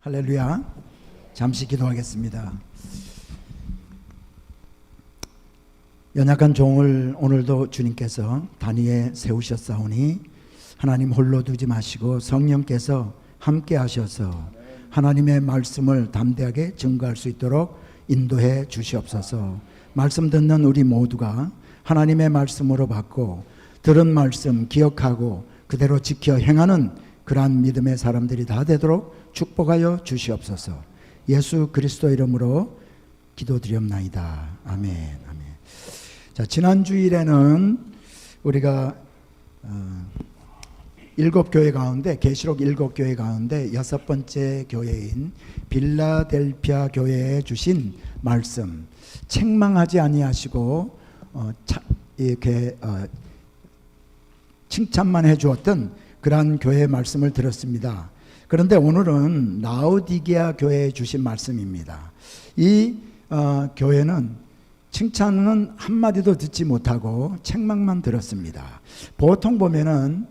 할렐루야. 잠시 기도하겠습니다. 연약한 종을 오늘도 주님께서 단위에 세우셨사오니 하나님 홀로 두지 마시고 성령께서 함께 하셔서 하나님의 말씀을 담대하게 증거할 수 있도록 인도해 주시옵소서. 말씀 듣는 우리 모두가 하나님의 말씀으로 받고 들은 말씀 기억하고 그대로 지켜 행하는 그러한 믿음의 사람들이 다 되도록 축복하여 주시옵소서. 예수 그리스도 이름으로 기도드리옵나이다. 아멘. 아멘. 자, 지난 주일에는 우리가 7교회 가운데, 계시록 7교회 가운데 6번째 교회인 빌라델피아 교회에 주신 말씀, 책망하지 아니하시고 이렇게 칭찬만 해주었던 그러한 교회의 말씀을 들었습니다. 그런데 오늘은 라오디게아 교회에 주신 말씀입니다. 이 교회는 칭찬은 한마디도 듣지 못하고 책망만 들었습니다. 보통 보면은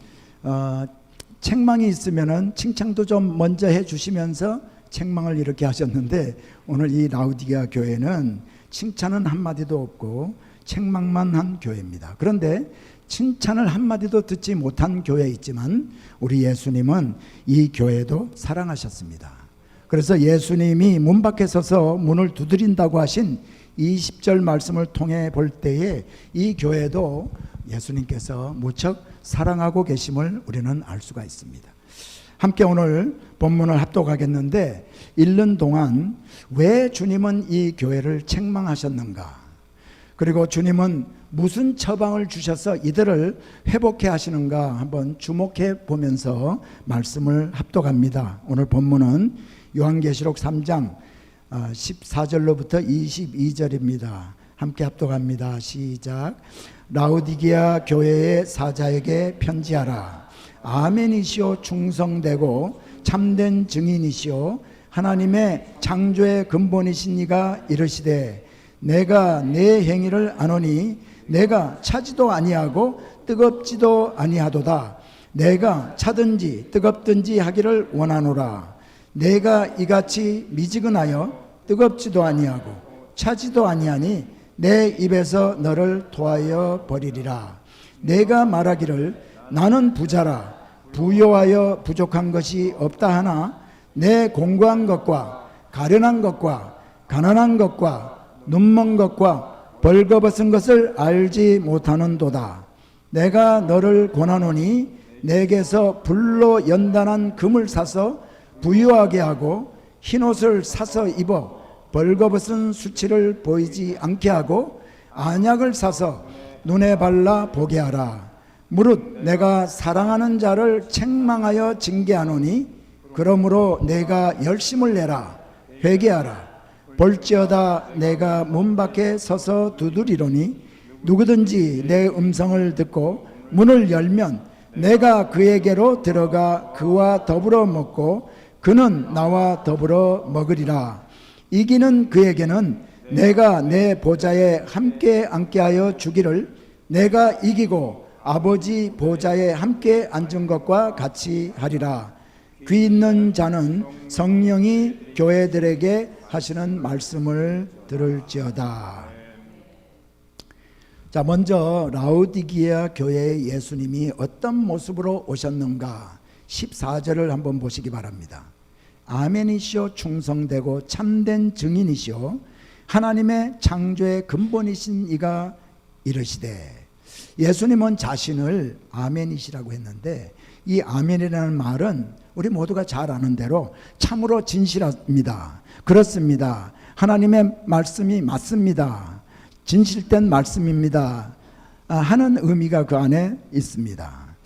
책망이 있으면은 칭찬도 좀 먼저 해주시면서 책망을 이렇게 하셨는데, 오늘 이 라오디게아 교회는 칭찬은 한마디도 없고 책망만 한 교회입니다. 그런데 칭찬을 한마디도 듣지 못한 교회 있지만 우리 예수님은 이 교회도 사랑하셨습니다. 그래서 예수님이 문 밖에 서서 문을 두드린다고 하신 20절 말씀을 통해 볼 때에 이 교회도 예수님께서 무척 사랑하고 계심을 우리는 알 수가 있습니다. 함께 오늘 본문을 합독하겠는데, 읽는 동안 왜 주님은 이 교회를 책망하셨는가, 그리고 주님은 무슨 처방을 주셔서 이들을 회복해 하시는가 한번 주목해 보면서 말씀을 합독합니다. 오늘 본문은 요한계시록 3장 14절로부터 22절입니다. 함께 합독합니다. 시작. 라오디게아 교회의 사자에게 편지하라. 아멘이시오, 충성되고 참된 증인이시오, 하나님의 창조의 근본이신 이가 이르시되, 내가 내 행위를 아노니 내가 차지도 아니하고 뜨겁지도 아니하도다. 내가 차든지 뜨겁든지 하기를 원하노라. 내가 이같이 미지근하여 뜨겁지도 아니하고 차지도 아니하니 내 입에서 너를 토하여 버리리라. 내가 말하기를 나는 부자라, 부요하여 부족한 것이 없다 하나 내 공고한 것과 가련한 것과 가난한 것과 눈먼 것과 벌거벗은 것을 알지 못하는도다. 내가 너를 권하노니 내게서 불로 연단한 금을 사서 부유하게 하고 흰옷을 사서 입어 벌거벗은 수치를 보이지 않게 하고 안약을 사서 눈에 발라 보게 하라. 무릇 내가 사랑하는 자를 책망하여 징계하노니 그러므로 내가 열심을 내라. 회개하라. 볼지어다 내가 문 밖에 서서 두드리노니 누구든지 내 음성을 듣고 문을 열면 내가 그에게로 들어가 그와 더불어 먹고 그는 나와 더불어 먹으리라. 이기는 그에게는 내가 내 보좌에 함께 앉게 하여 주기를, 내가 이기고 아버지 보좌에 함께 앉은 것과 같이 하리라. 귀 있는 자는 성령이 교회들에게 하시는 말씀을 들을지어다. 자, 먼저 라오디게아 교회의 예수님이 어떤 모습으로 오셨는가 14절을 한번 보시기 바랍니다. 아멘이시오, 충성되고 참된 증인이시오, 하나님의 창조의 근본이신 이가 이르시되. 예수님은 자신을 아멘이시라고 했는데, 이 아멘이라는 말은 우리 모두가 잘 아는 대로 참으로 진실합니다, 그렇습니다, 하나님의 말씀이 맞습니다, 진실된 말씀입니다 하는 의미가 그 안에 있습니다.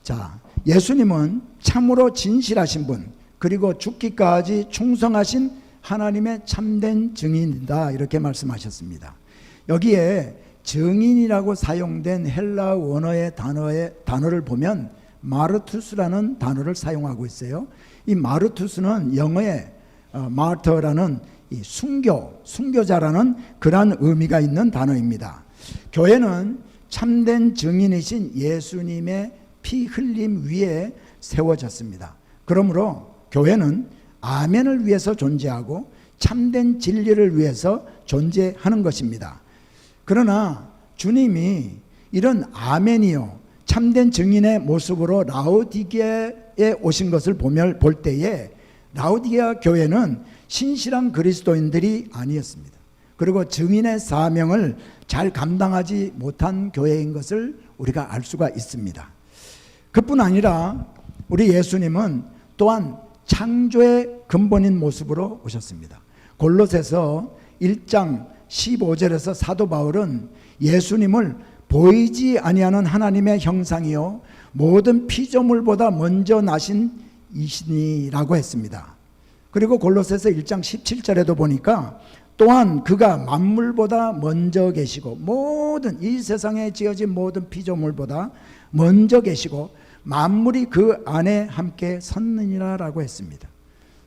자, 예수님은 참으로 진실하신 분, 그리고 죽기까지 충성하신 하나님의 참된 증인이다, 이렇게 말씀하셨습니다. 여기에 증인이라고 사용된 헬라 원어의 단어를 보면 마르투스라는 단어를 사용하고 있어요. 이 마르투스는 영어의 마르터라는 이 순교자라는 그러한 의미가 있는 단어입니다. 교회는 참된 증인이신 예수님의 피 흘림 위에 세워졌습니다. 그러므로 교회는 아멘을 위해서 존재하고 참된 진리를 위해서 존재하는 것입니다. 그러나 주님이 이런 아멘이요 참된 증인의 모습으로 라오디게아에 오신 것을 볼 때에 라오디게아 교회는 신실한 그리스도인들이 아니었습니다. 그리고 증인의 사명을 잘 감당하지 못한 교회인 것을 우리가 알 수가 있습니다. 그뿐 아니라 우리 예수님은 또한 창조의 근본인 모습으로 오셨습니다. 골로새서 1장 15절에서 사도 바울은 예수님을 보이지 아니하는 하나님의 형상이요 모든 피조물보다 먼저 나신 이시니라고 했습니다. 그리고 골로새서 1장 17절에도 보니까 또한 그가 만물보다 먼저 계시고 모든 이 세상에 지어진 모든 피조물보다 먼저 계시고 만물이 그 안에 함께 섰느니라 라고 했습니다.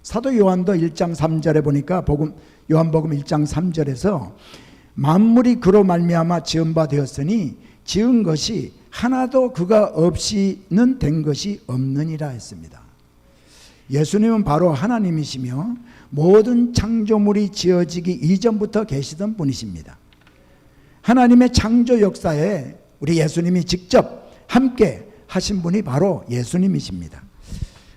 사도 요한도 1장 3절에 보니까 요한복음 1장 3절에서 만물이 그로 말미암아 지은 바 되었으니 지은 것이 하나도 그가 없이는 된 것이 없느니라 했습니다. 예수님은 바로 하나님이시며 모든 창조물이 지어지기 이전부터 계시던 분이십니다. 하나님의 창조 역사에 우리 예수님이 직접 함께 하신 분이 바로 예수님이십니다.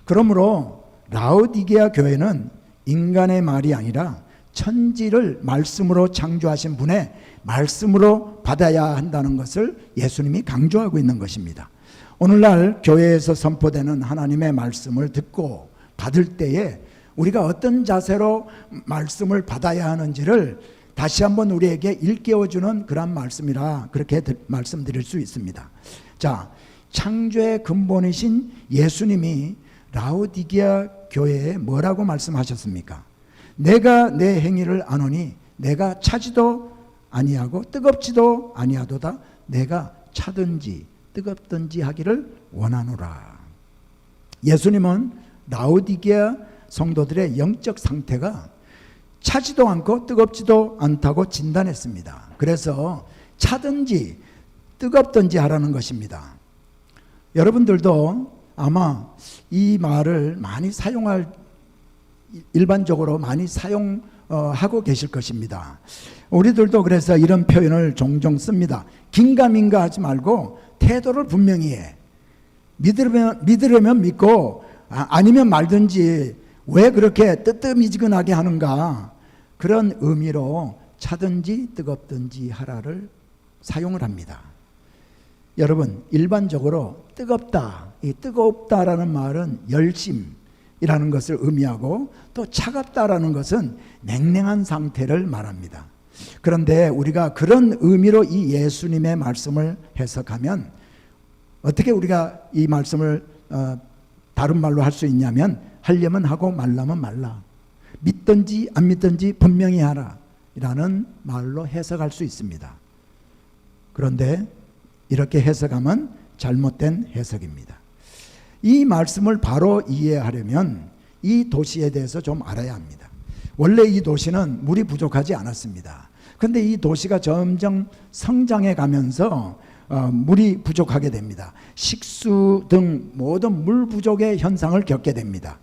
그러므로 라오디게아 교회는 인간의 말이 아니라 천지를 말씀으로 창조하신 분의 말씀으로 받아야 한다는 것을 예수님이 강조하고 있는 것입니다. 오늘날 교회에서 선포되는 하나님의 말씀을 듣고 받을 때에 우리가 어떤 자세로 말씀을 받아야 하는지를 다시 한번 우리에게 일깨워주는 그런 말씀이라 그렇게 말씀드릴 수 있습니다. 자, 창조의 근본이신 예수님이 라오디게아 교회에 뭐라고 말씀하셨습니까? 내가 내 행위를 아노니 내가 차지도 아니하고 뜨겁지도 아니하도다. 내가 차든지 뜨겁든지 하기를 원하노라. 예수님은 라오디게아 성도들의 영적 상태가 차지도 않고 뜨겁지도 않다고 진단했습니다. 그래서 차든지 뜨겁든지 하라는 것입니다. 여러분들도 아마 이 말을 많이 일반적으로 많이 사용하고 계실 것입니다. 우리들도 그래서 이런 표현을 종종 씁니다. 긴가민가 하지 말고 태도를 분명히 해. 믿으려면 믿고 아니면 말든지 왜 그렇게 뜨뜻미지근하게 하는가. 그런 의미로 차든지 뜨겁든지 하라를 사용을 합니다. 여러분, 일반적으로 뜨겁다, 이 뜨겁다라는 말은 열심이라는 것을 의미하고 또 차갑다라는 것은 냉랭한 상태를 말합니다. 그런데 우리가 그런 의미로 이 예수님의 말씀을 해석하면 어떻게 우리가 이 말씀을 다른 말로 할 수 있냐면 하려면 하고 말라면 말라. 믿든지 안 믿든지 분명히 하라 라는 말로 해석할 수 있습니다. 그런데 이렇게 해석하면 잘못된 해석입니다. 이 말씀을 바로 이해하려면 이 도시에 대해서 좀 알아야 합니다. 원래 이 도시는 물이 부족하지 않았습니다. 그런데 이 도시가 점점 성장해 가면서 물이 부족하게 됩니다. 식수 등 모든 물 부족의 현상을 겪게 됩니다.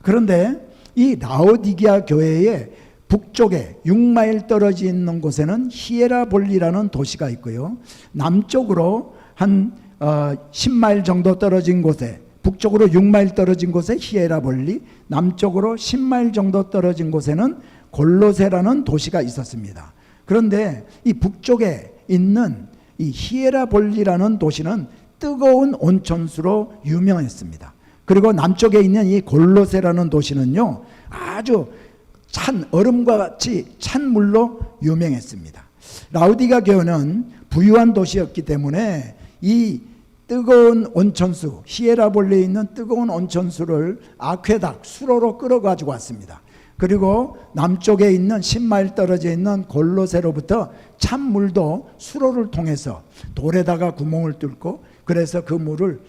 그런데 이 라오디게아 교회의 북쪽에 6마일 떨어져 있는 곳에는 히에라볼리라는 도시가 있고요. 남쪽으로 한 10마일 정도 떨어진 곳에, 북쪽으로 6마일 떨어진 곳에 히에라볼리, 남쪽으로 10마일 정도 떨어진 곳에는 골로새라는 도시가 있었습니다. 그런데 이 북쪽에 있는 이 히에라볼리라는 도시는 뜨거운 온천수로 유명했습니다. 그리고 남쪽에 있는 이 골로새라는 도시는요, 아주 찬 얼음과 같이 찬 물로 유명했습니다. 라오디게아 교회는 부유한 도시였기 때문에 이 뜨거운 온천수, 히에라볼리에 있는 뜨거운 온천수를 아퀘닥, 수로로 끌어가지고 왔습니다. 그리고 남쪽에 있는 10마일 떨어져 있는 골로새로부터 찬물도 수로를 통해서 돌에다가 구멍을 뚫고 그래서 그 물을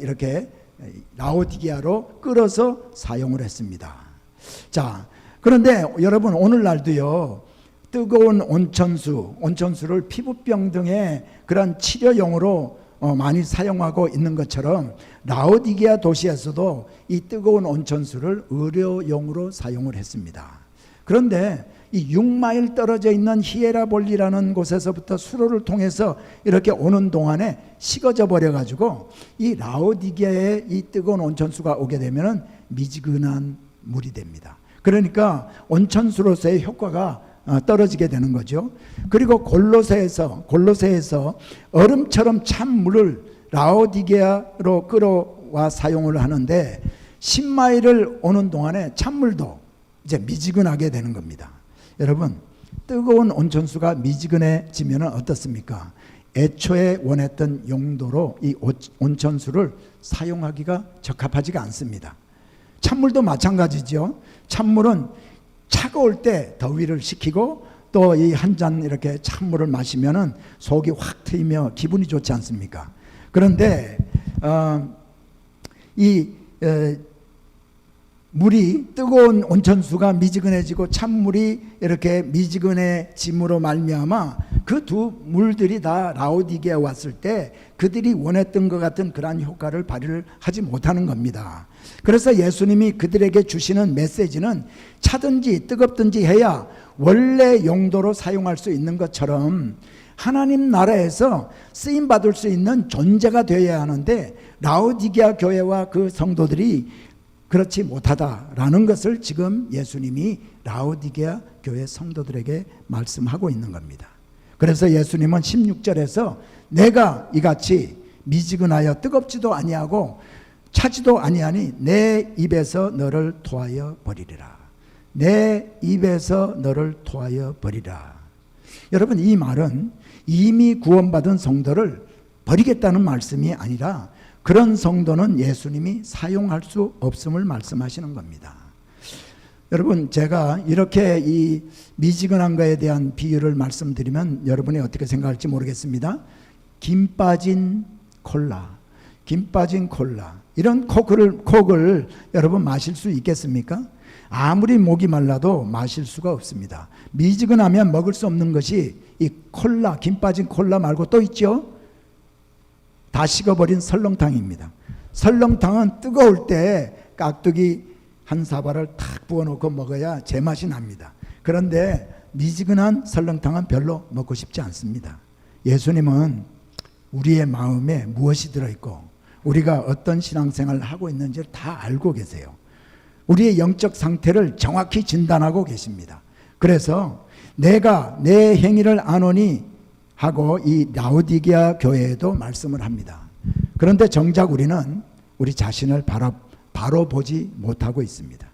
이렇게 라오디게아로 끌어서 사용을 했습니다. 자, 그런데 여러분 오늘날도요, 뜨거운 온천수를 피부병 등의 그런 치료용으로 많이 사용하고 있는 것처럼 라오디게아 도시에서도 이 뜨거운 온천수를 의료용으로 사용을 했습니다. 그런데 이 6마일 떨어져 있는 히에라볼리라는 곳에서부터 수로를 통해서 이렇게 오는 동안에 식어져 버려 가지고 이 라오디게아에 이 뜨거운 온천수가 오게 되면은 미지근한 물이 됩니다. 그러니까 온천수로서의 효과가 떨어지게 되는 거죠. 그리고 골로새에서 얼음처럼 찬 물을 라오디게아로 끌어와 사용을 하는데 10마일을 오는 동안에 찬물도 이제 미지근하게 되는 겁니다. 여러분, 뜨거운 온천수가 미지근해지면 어떻습니까? 애초에 원했던 용도로 이 온천수를 사용하기가 적합하지가 않습니다. 찬물도 마찬가지죠. 찬물은 차가울 때 더위를 식히고 또 이 한 잔 이렇게 찬물을 마시면은 속이 확 트이며 기분이 좋지 않습니까? 그런데 물이 뜨거운 온천수가 미지근해지고 찬물이 이렇게 미지근해짐으로 말미암아 그 두 물들이 다 라오디게아에 왔을 때 그들이 원했던 것 같은 그러한 효과를 발휘를 하지 못하는 겁니다. 그래서 예수님이 그들에게 주시는 메시지는 차든지 뜨겁든지 해야 원래 용도로 사용할 수 있는 것처럼 하나님 나라에서 쓰임받을 수 있는 존재가 되어야 하는데 라오디게아 교회와 그 성도들이 그렇지 못하다라는 것을 지금 예수님이 라오디게아 교회 성도들에게 말씀하고 있는 겁니다. 그래서 예수님은 16절에서 내가 이같이 미지근하여 뜨겁지도 아니하고 차지도 아니하니 내 입에서 너를 토하여 버리리라. 내 입에서 너를 토하여 버리라. 여러분, 이 말은 이미 구원받은 성도를 버리겠다는 말씀이 아니라 그런 성도는 예수님이 사용할 수 없음을 말씀하시는 겁니다. 여러분, 제가 이렇게 이 미지근한 것에 대한 비유를 말씀드리면 여러분이 어떻게 생각할지 모르겠습니다. 김 빠진 콜라, 이런 콕을 여러분 마실 수 있겠습니까? 아무리 목이 말라도 마실 수가 없습니다. 미지근하면 먹을 수 없는 것이 이 콜라, 김 빠진 콜라 말고 또 있죠? 다 식어버린 설렁탕입니다. 설렁탕은 뜨거울 때 깍두기 한 사발을 탁 부어놓고 먹어야 제맛이 납니다. 그런데 미지근한 설렁탕은 별로 먹고 싶지 않습니다. 예수님은 우리의 마음에 무엇이 들어있고 우리가 어떤 신앙생활을 하고 있는지를 다 알고 계세요. 우리의 영적 상태를 정확히 진단하고 계십니다. 그래서 내가 내 행위를 아노니 하고 이 라오디게아 교회에도 말씀을 합니다. 그런데 정작 우리는 우리 자신을 바로 보지 못하고 있습니다.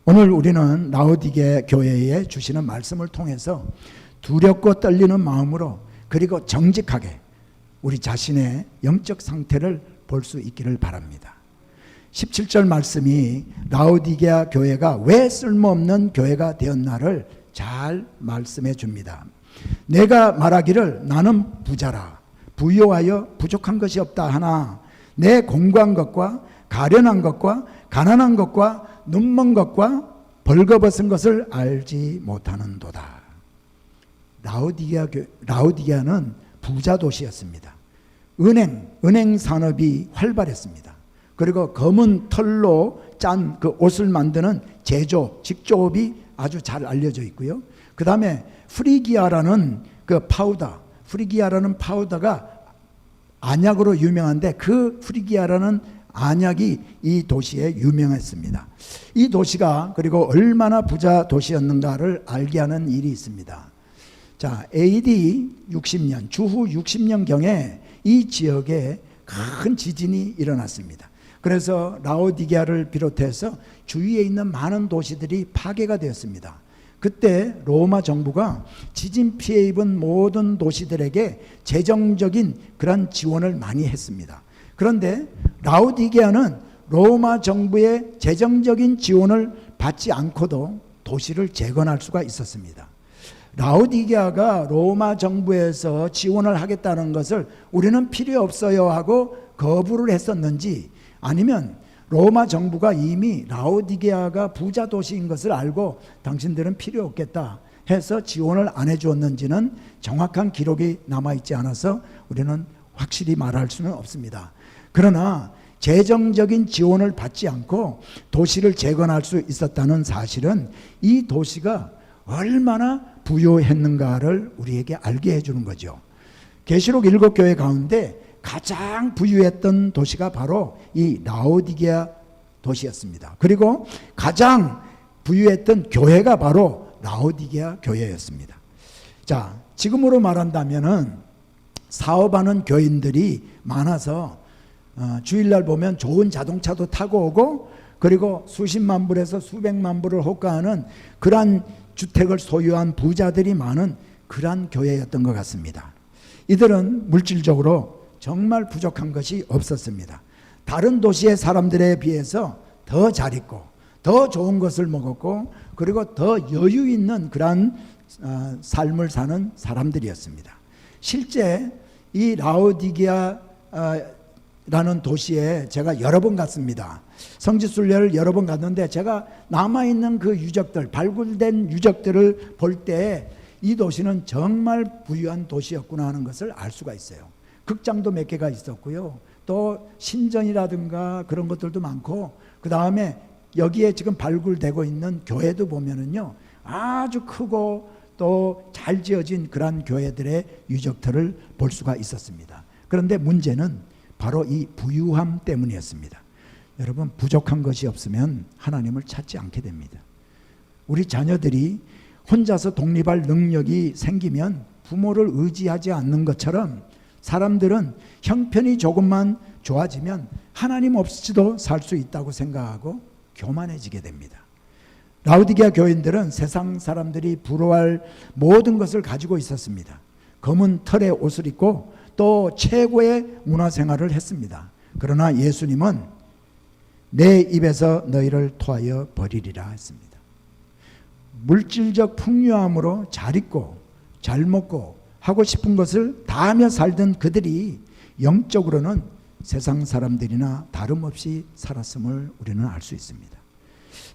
오늘 우리는 라오디게아 교회에 주시는 말씀을 통해서 두렵고 떨리는 마음으로 그리고 정직하게 우리 자신의 영적 상태를 볼 수 있기를 바랍니다. 17절 말씀이 라오디게아 교회가 왜 쓸모없는 교회가 되었나를 잘 말씀해 줍니다. 내가 말하기를 나는 부자라 부요하여 부족한 것이 없다 하나 내 공고한 것과 가련한 것과 가난한 것과 눈먼 것과 벌거벗은 것을 알지 못하는도다. 라오디게아는 부자 도시였습니다. 은행 산업이 활발했습니다. 그리고 검은 털로 짠 그 옷을 만드는 직조업이 아주 잘 알려져 있고요. 그 다음에 프리기아라는 파우더가 안약으로 유명한데 그 프리기아라는 안약이 이 도시에 유명했습니다. 이 도시가 그리고 얼마나 부자 도시였는가를 알게 하는 일이 있습니다. 자, AD 60년, 주후 60년경에 이 지역에 큰 지진이 일어났습니다. 그래서 라오디게아를 비롯해서 주위에 있는 많은 도시들이 파괴가 되었습니다. 그때 로마 정부가 지진 피해 입은 모든 도시들에게 재정적인 그런 지원을 많이 했습니다. 그런데 라오디게아는 로마 정부의 재정적인 지원을 받지 않고도 도시를 재건할 수가 있었습니다. 라오디게아가 로마 정부에서 지원을 하겠다는 것을 우리는 필요 없어요 하고 거부를 했었는지 아니면 로마 정부가 이미 라오디게아가 부자 도시인 것을 알고 당신들은 필요 없겠다 해서 지원을 안 해주었는지는 정확한 기록이 남아있지 않아서 우리는 확실히 말할 수는 없습니다. 그러나 재정적인 지원을 받지 않고 도시를 재건할 수 있었다는 사실은 이 도시가 얼마나 부유했는가를 우리에게 알게 해주는 거죠. 계시록 7교회 가운데 가장 부유했던 도시가 바로 이 라오디게아 도시였습니다. 그리고 가장 부유했던 교회가 바로 라오디게아 교회였습니다. 자, 지금으로 말한다면은 사업하는 교인들이 많아서 주일날 보면 좋은 자동차도 타고 오고, 그리고 수십만 불에서 수백만 불을 호가하는 그러한 주택을 소유한 부자들이 많은 그러한 교회였던 것 같습니다. 이들은 물질적으로 정말 부족한 것이 없었습니다. 다른 도시의 사람들에 비해서 더 잘 입고 더 좋은 것을 먹었고, 그리고 더 여유 있는 그러한 삶을 사는 사람들이었습니다. 실제 이 라오디게아 라는 도시에 제가 여러 번 갔습니다. 성지순례를 여러 번 갔는데 제가 남아있는 그 유적들, 발굴된 유적들을 볼 때 이 도시는 정말 부유한 도시였구나 하는 것을 알 수가 있어요. 극장도 몇 개가 있었고요. 또 신전이라든가 그런 것들도 많고, 그 다음에 여기에 지금 발굴되고 있는 교회도 보면은요, 아주 크고 또 잘 지어진 그런 교회들의 유적들을 볼 수가 있었습니다. 그런데 문제는 바로 이 부유함 때문이었습니다. 여러분, 부족한 것이 없으면 하나님을 찾지 않게 됩니다. 우리 자녀들이 혼자서 독립할 능력이 생기면 부모를 의지하지 않는 것처럼 사람들은 형편이 조금만 좋아지면 하나님 없이도 살 수 있다고 생각하고 교만해지게 됩니다. 라오디게아 교인들은 세상 사람들이 부러워할 모든 것을 가지고 있었습니다. 검은 털의 옷을 입고 또 최고의 문화생활을 했습니다. 그러나 예수님은 내 입에서 너희를 토하여 버리리라 했습니다. 물질적 풍요함으로 잘 입고 잘 먹고 하고 싶은 것을 다 하며 살던 그들이 영적으로는 세상 사람들이나 다름없이 살았음을 우리는 알 수 있습니다.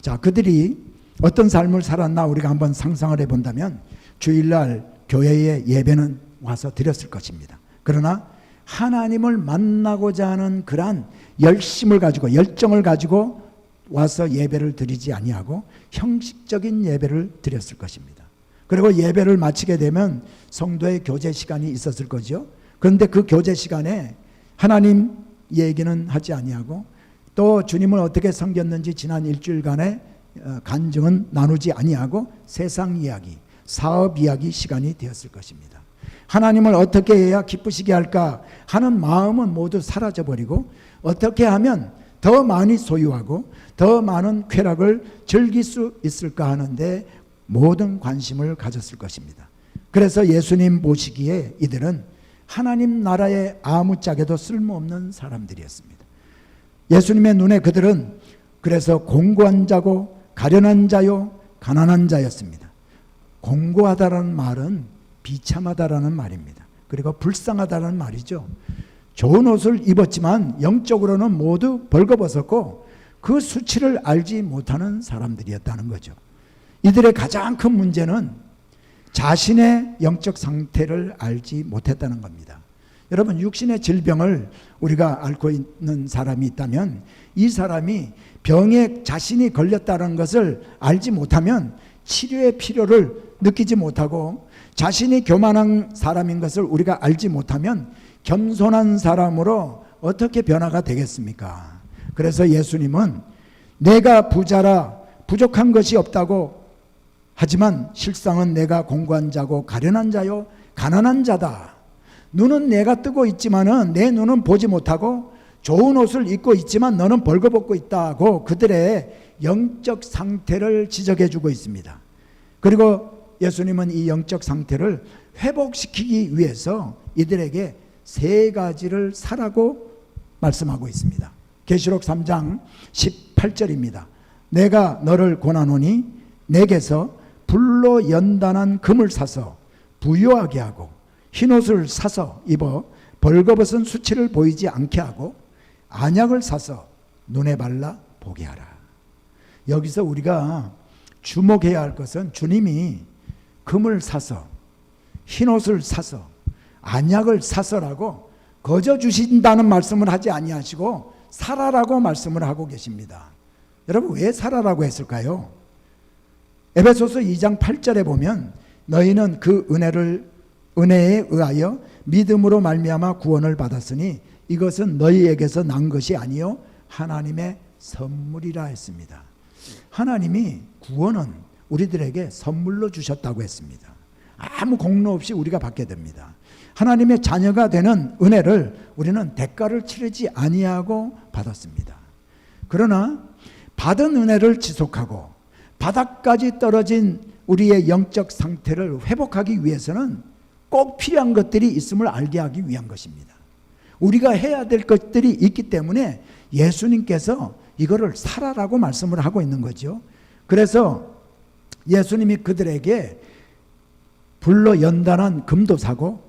자, 그들이 어떤 삶을 살았나 우리가 한번 상상을 해본다면 주일날 교회에 예배는 와서 드렸을 것입니다. 그러나 하나님을 만나고자 하는 그러한 열심을 가지고, 열정을 가지고 와서 예배를 드리지 아니하고 형식적인 예배를 드렸을 것입니다. 그리고 예배를 마치게 되면 성도의 교제 시간이 있었을 거죠. 그런데 그 교제 시간에 하나님 얘기는 하지 아니하고, 또 주님을 어떻게 섬겼는지 지난 일주일간의 간증은 나누지 아니하고 세상 이야기, 사업 이야기 시간이 되었을 것입니다. 하나님을 어떻게 해야 기쁘시게 할까 하는 마음은 모두 사라져버리고, 어떻게 하면 더 많이 소유하고 더 많은 쾌락을 즐길 수 있을까 하는데 모든 관심을 가졌을 것입니다. 그래서 예수님 보시기에 이들은 하나님 나라에 아무짝에도 쓸모없는 사람들이었습니다. 예수님의 눈에 그들은 그래서 공고한 자고 가련한 자요 가난한 자였습니다. 공고하다라는 말은 비참하다라는 말입니다. 그리고 불쌍하다라는 말이죠. 좋은 옷을 입었지만 영적으로는 모두 벌거벗었고 그 수치를 알지 못하는 사람들이었다는 거죠. 이들의 가장 큰 문제는 자신의 영적 상태를 알지 못했다는 겁니다. 여러분, 육신의 질병을 우리가 앓고 있는 사람이 있다면 이 사람이 병에 자신이 걸렸다는 것을 알지 못하면 치료의 필요를 느끼지 못하고, 자신이 교만한 사람인 것을 우리가 알지 못하면 겸손한 사람으로 어떻게 변화가 되겠습니까? 그래서 예수님은 내가 부자라 부족한 것이 없다고 하지만 실상은 내가 공고한 자고 가련한 자요 가난한 자다. 눈은 내가 뜨고 있지만은 내 눈은 보지 못하고 좋은 옷을 입고 있지만 너는 벌거벗고 있다고 그들의 영적 상태를 지적해 주고 있습니다. 그리고 예수님은 이 영적 상태를 회복시키기 위해서 이들에게 세 가지를 사라고 말씀하고 있습니다. 계시록 3장 18절입니다. 내가 너를 권하노니 내게서 불로 연단한 금을 사서 부유하게 하고 흰옷을 사서 입어 벌거벗은 수치를 보이지 않게 하고 안약을 사서 눈에 발라 보게 하라. 여기서 우리가 주목해야 할 것은 주님이 금을 사서 흰옷을 사서 안약을 사서라고 거저 주신다는 말씀을 하지 아니하시고 살아라고 말씀을 하고 계십니다. 여러분, 왜 살아라고 했을까요? 에베소서 2장 8절에 보면 너희는 그 은혜에 의하여 믿음으로 말미암아 구원을 받았으니 이것은 너희에게서 난 것이 아니요 하나님의 선물이라 했습니다. 하나님이 구원은 우리들에게 선물로 주셨다고 했습니다. 아무 공로 없이 우리가 받게 됩니다. 하나님의 자녀가 되는 은혜를 우리는 대가를 치르지 아니하고 받았습니다. 그러나 받은 은혜를 지속하고 바닥까지 떨어진 우리의 영적 상태를 회복하기 위해서는 꼭 필요한 것들이 있음을 알게 하기 위한 것입니다. 우리가 해야 될 것들이 있기 때문에 예수님께서 이거를 살아라고 말씀을 하고 있는 거죠. 그래서 예수님이 그들에게 불로 연단한 금도 사고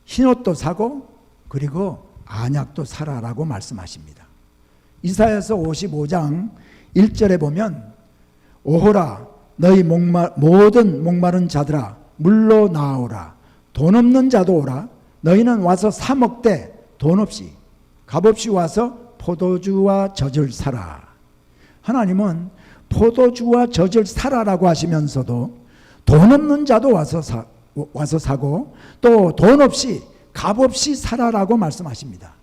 흰옷도 사고 그리고 안약도 사라라고 말씀하십니다. 이사야서 55장 1절에 보면 오호라 너희 모든 목마른 자들아 물로 나오라 돈 없는 자도 오라 너희는 와서 사 먹되 돈 없이 값없이 와서 포도주와 젖을 사라. 하나님은 포도주와 젖을 사라라고 하시면서도 돈 없는 자도 와서 사고 또 돈 없이 값없이 사라라고 말씀하십니다.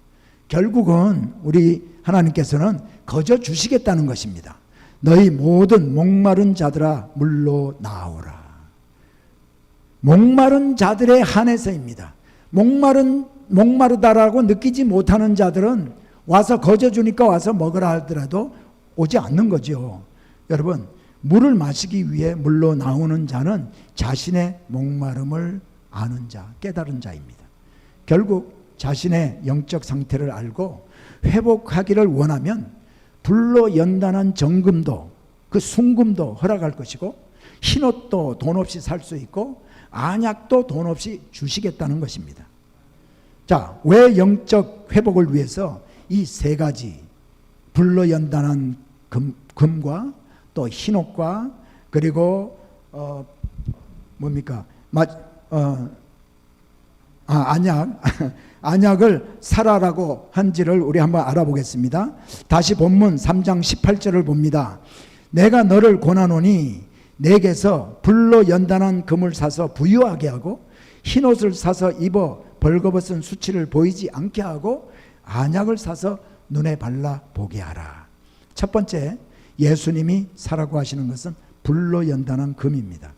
결국은 우리 하나님께서는 거저 주시겠다는 것입니다. 너희 모든 목마른 자들아 물로 나오라. 목마른 자들에 한해서입니다. 목마르다라고 느끼지 못하는 자들은 와서 거저 주니까 와서 먹으라 하더라도 오지 않는 거죠. 여러분, 물을 마시기 위해 물로 나오는 자는 자신의 목마름을 아는 자, 깨달은 자입니다. 결국 자신의 영적 상태를 알고 회복하기를 원하면 불로 연단한 정금도 그 순금도 허락할 것이고 흰옷도 돈 없이 살 수 있고 안약도 돈 없이 주시겠다는 것입니다. 자, 왜 영적 회복을 위해서 이 세 가지 불로 연단한 금과 또 흰옷과 그리고 안약을 사라라고 한지를 우리 한번 알아보겠습니다. 다시 본문 3장 18절을 봅니다. 내가 너를 권하노니 내게서 불로 연단한 금을 사서 부유하게 하고 흰옷을 사서 입어 벌거벗은 수치를 보이지 않게 하고 안약을 사서 눈에 발라 보게 하라. 첫 번째, 예수님이 사라고 하시는 것은 불로 연단한 금입니다.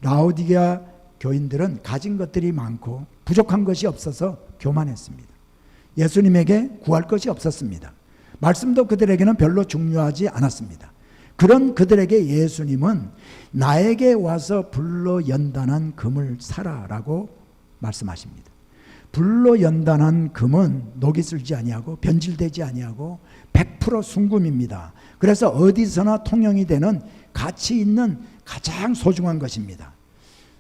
라오디게아 교인들은 가진 것들이 많고 부족한 것이 없어서 교만했습니다. 예수님에게 구할 것이 없었습니다. 말씀도 그들에게는 별로 중요하지 않았습니다. 그런 그들에게 예수님은 나에게 와서 불로 연단한 금을 사라라고 말씀하십니다. 불로 연단한 금은 녹이 슬지 아니하고 변질되지 아니하고 100% 순금입니다. 그래서 어디서나 통용이 되는 가치 있는 가장 소중한 것입니다.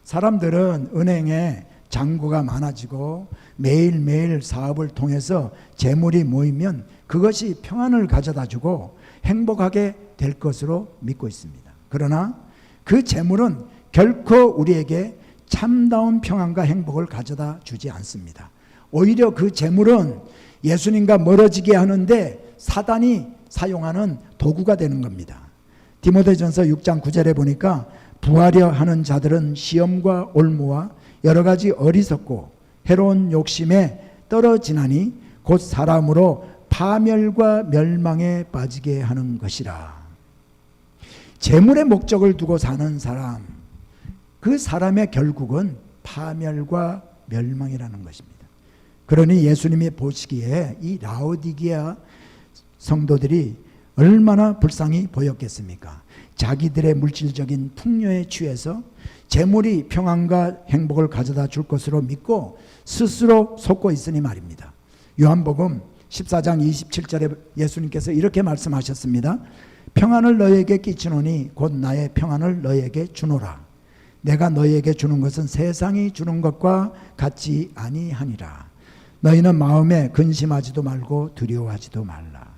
사람들은 은행에 잔고가 많아지고 매일매일 사업을 통해서 재물이 모이면 그것이 평안을 가져다 주고 행복하게 될 것으로 믿고 있습니다. 그러나 그 재물은 결코 우리에게 참다운 평안과 행복을 가져다 주지 않습니다. 오히려 그 재물은 예수님과 멀어지게 하는데 사단이 사용하는 도구가 되는 겁니다. 디모데전서 6장 9절에 보니까 부하려 하는 자들은 시험과 올무와 여러 가지 어리석고 해로운 욕심에 떨어지나니 곧 사람으로 파멸과 멸망에 빠지게 하는 것이라. 재물의 목적을 두고 사는 사람, 그 사람의 결국은 파멸과 멸망이라는 것입니다. 그러니 예수님이 보시기에 이 라오디게아 성도들이 얼마나 불쌍히 보였겠습니까? 자기들의 물질적인 풍요에 취해서 재물이 평안과 행복을 가져다 줄 것으로 믿고 스스로 속고 있으니 말입니다. 요한복음 14장 27절에 예수님께서 이렇게 말씀하셨습니다. 평안을 너희에게 끼치노니 곧 나의 평안을 너희에게 주노라. 내가 너희에게 주는 것은 세상이 주는 것과 같지 아니하니라. 너희는 마음에 근심하지도 말고 두려워하지도 말라.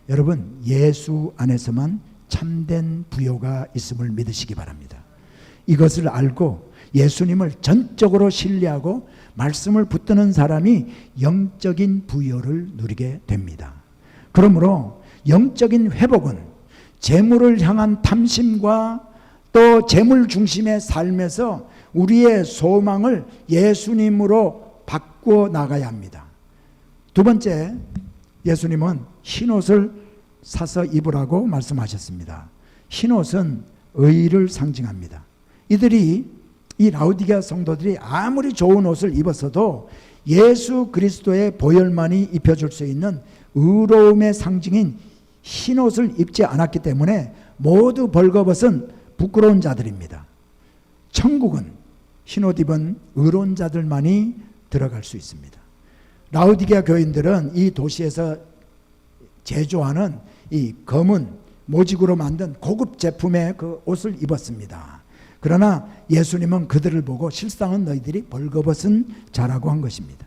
여러분, 예수 안에서만 참된 부요가 있음을 믿으시기 바랍니다. 이것을 알고 예수님을 전적으로 신뢰하고 말씀을 붙드는 사람이 영적인 부여를 누리게 됩니다. 그러므로 영적인 회복은 재물을 향한 탐심과 또 재물 중심의 삶에서 우리의 소망을 예수님으로 바꾸어 나가야 합니다. 두 번째, 예수님은 흰옷을 사서 입으라고 말씀하셨습니다. 흰옷은 의를 상징합니다. 이 라오디게아 성도들이 아무리 좋은 옷을 입었어도 예수 그리스도의 보혈만이 입혀줄 수 있는 의로움의 상징인 흰옷을 입지 않았기 때문에 모두 벌거벗은 부끄러운 자들입니다. 천국은 흰옷 입은 의로운 자들만이 들어갈 수 있습니다. 라오디게아 교인들은 이 도시에서 제조하는 이 검은 모직으로 만든 고급 제품의 그 옷을 입었습니다. 그러나 예수님은 그들을 보고 실상은 너희들이 벌거벗은 자라고 한 것입니다.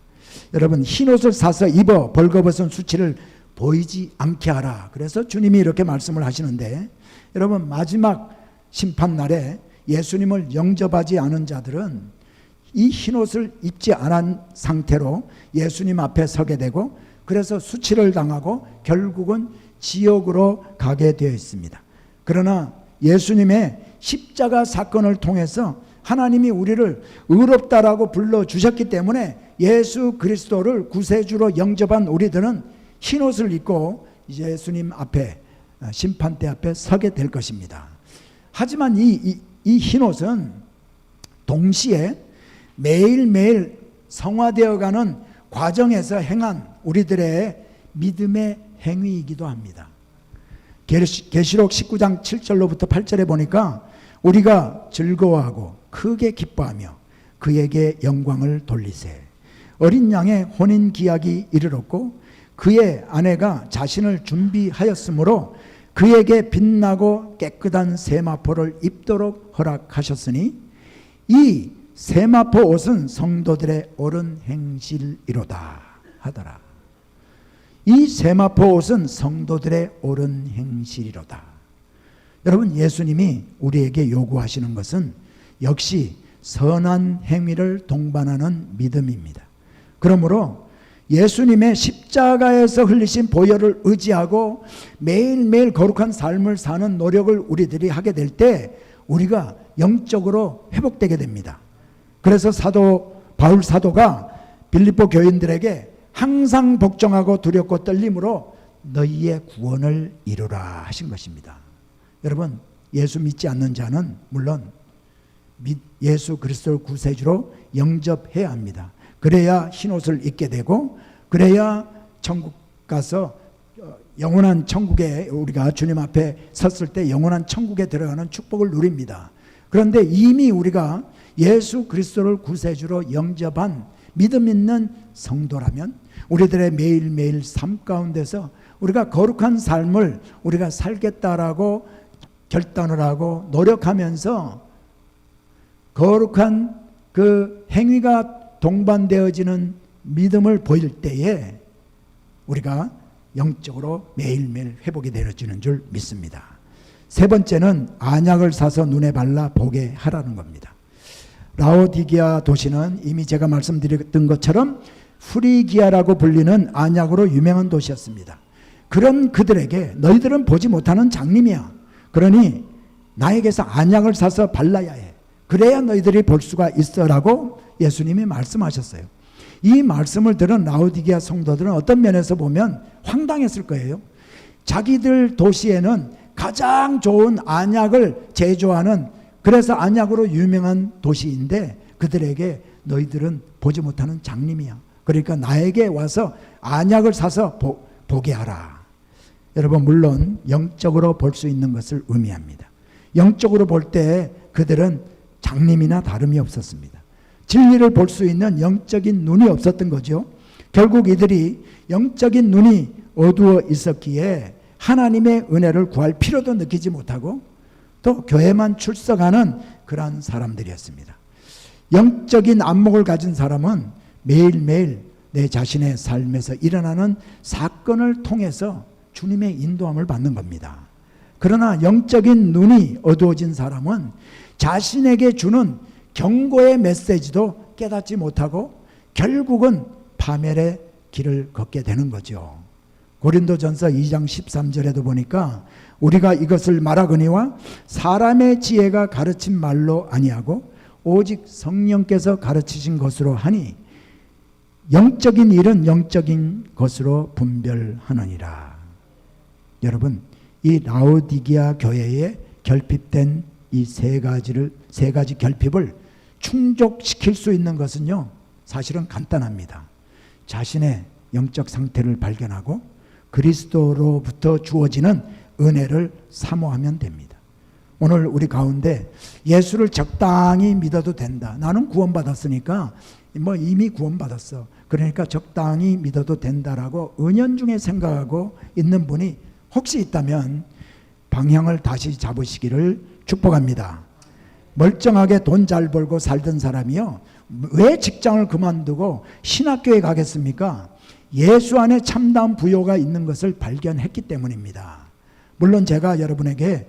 여러분, 흰옷을 사서 입어 벌거벗은 수치를 보이지 않게 하라. 그래서 주님이 이렇게 말씀을 하시는데, 여러분, 마지막 심판날에 예수님을 영접하지 않은 자들은 이 흰옷을 입지 않은 상태로 예수님 앞에 서게 되고, 그래서 수치를 당하고 결국은 지옥으로 가게 되어 있습니다. 그러나 예수님의 십자가 사건을 통해서 하나님이 우리를 의롭다라고 불러주셨기 때문에 예수 그리스도를 구세주로 영접한 우리들은 흰옷을 입고 예수님 앞에, 심판대 앞에 서게 될 것입니다. 하지만 이 흰옷은 동시에 매일매일 성화되어가는 과정에서 행한 우리들의 믿음의 행위이기도 합니다. 계시록 19장 7절로부터 8절에 보니까 우리가 즐거워하고 크게 기뻐하며 그에게 영광을 돌리세. 어린 양의 혼인 기약이 이르렀고 그의 아내가 자신을 준비하였으므로 그에게 빛나고 깨끗한 세마포를 입도록 허락하셨으니 이 세마포 옷은 성도들의 옳은 행실이로다 하더라. 이 세마포 옷은 성도들의 옳은 행실이로다. 여러분, 예수님이 우리에게 요구하시는 것은 역시 선한 행위를 동반하는 믿음입니다. 그러므로 예수님의 십자가에서 흘리신 보혈을 의지하고 매일매일 거룩한 삶을 사는 노력을 우리들이 하게 될 때 우리가 영적으로 회복되게 됩니다. 그래서 바울 사도가 빌립보 교인들에게 항상 복종하고 두렵고 떨림으로 너희의 구원을 이루라 하신 것입니다. 여러분, 예수 믿지 않는 자는 물론 예수 그리스도를 구세주로 영접해야 합니다. 그래야 흰옷을 입게 되고, 그래야 천국 가서 영원한 천국에, 우리가 주님 앞에 섰을 때 영원한 천국에 들어가는 축복을 누립니다. 그런데 이미 우리가 예수 그리스도를 구세주로 영접한 믿음 있는 성도라면 우리들의 매일매일 삶 가운데서 우리가 거룩한 삶을 우리가 살겠다라고 결단을 하고 노력하면서 거룩한 그 행위가 동반되어지는 믿음을 보일 때에 우리가 영적으로 매일매일 회복이 되어지는 줄 믿습니다. 세 번째는 안약을 사서 눈에 발라 보게 하라는 겁니다. 라오디게아 도시는 이미 제가 말씀드렸던 것처럼 프리기아라고 불리는 안약으로 유명한 도시였습니다. 그런 그들에게 너희들은 보지 못하는 장님이야. 그러니 나에게서 안약을 사서 발라야 해. 그래야 너희들이 볼 수가 있어라고 예수님이 말씀하셨어요. 이 말씀을 들은 라오디게아 성도들은 어떤 면에서 보면 황당했을 거예요. 자기들 도시에는 가장 좋은 안약을 제조하는, 그래서 안약으로 유명한 도시인데 그들에게 너희들은 보지 못하는 장님이야. 그러니까 나에게 와서 안약을 사서 보게 하라. 여러분, 물론 영적으로 볼 수 있는 것을 의미합니다. 영적으로 볼 때 그들은 장님이나 다름이 없었습니다. 진리를 볼 수 있는 영적인 눈이 없었던 거죠. 결국 이들이 영적인 눈이 어두워 있었기에 하나님의 은혜를 구할 필요도 느끼지 못하고 또 교회만 출석하는 그러한 사람들이었습니다. 영적인 안목을 가진 사람은 매일매일 내 자신의 삶에서 일어나는 사건을 통해서 주님의 인도함을 받는 겁니다. 그러나 영적인 눈이 어두워진 사람은 자신에게 주는 경고의 메시지도 깨닫지 못하고 결국은 파멸의 길을 걷게 되는 거죠. 고린도전서 2장 13절에도 보니까 우리가 이것을 말하거니와 사람의 지혜가 가르친 말로 아니하고 오직 성령께서 가르치신 것으로 하니 영적인 일은 영적인 것으로 분별하느니라. 여러분, 이 라오디게아 교회에 결핍된 이 세 가지 결핍을 충족시킬 수 있는 것은요, 사실은 간단합니다. 자신의 영적 상태를 발견하고 그리스도로부터 주어지는 은혜를 사모하면 됩니다. 오늘 우리 가운데 예수를 적당히 믿어도 된다. 나는 구원받았으니까 이미 구원받았어. 그러니까 적당히 믿어도 된다라고 은연중에 생각하고 있는 분이 혹시 있다면 방향을 다시 잡으시기를 축복합니다. 멀쩡하게 돈 잘 벌고 살던 사람이요, 왜 직장을 그만두고 신학교에 가겠습니까? 예수 안에 참다운 부요가 있는 것을 발견했기 때문입니다. 물론 제가 여러분에게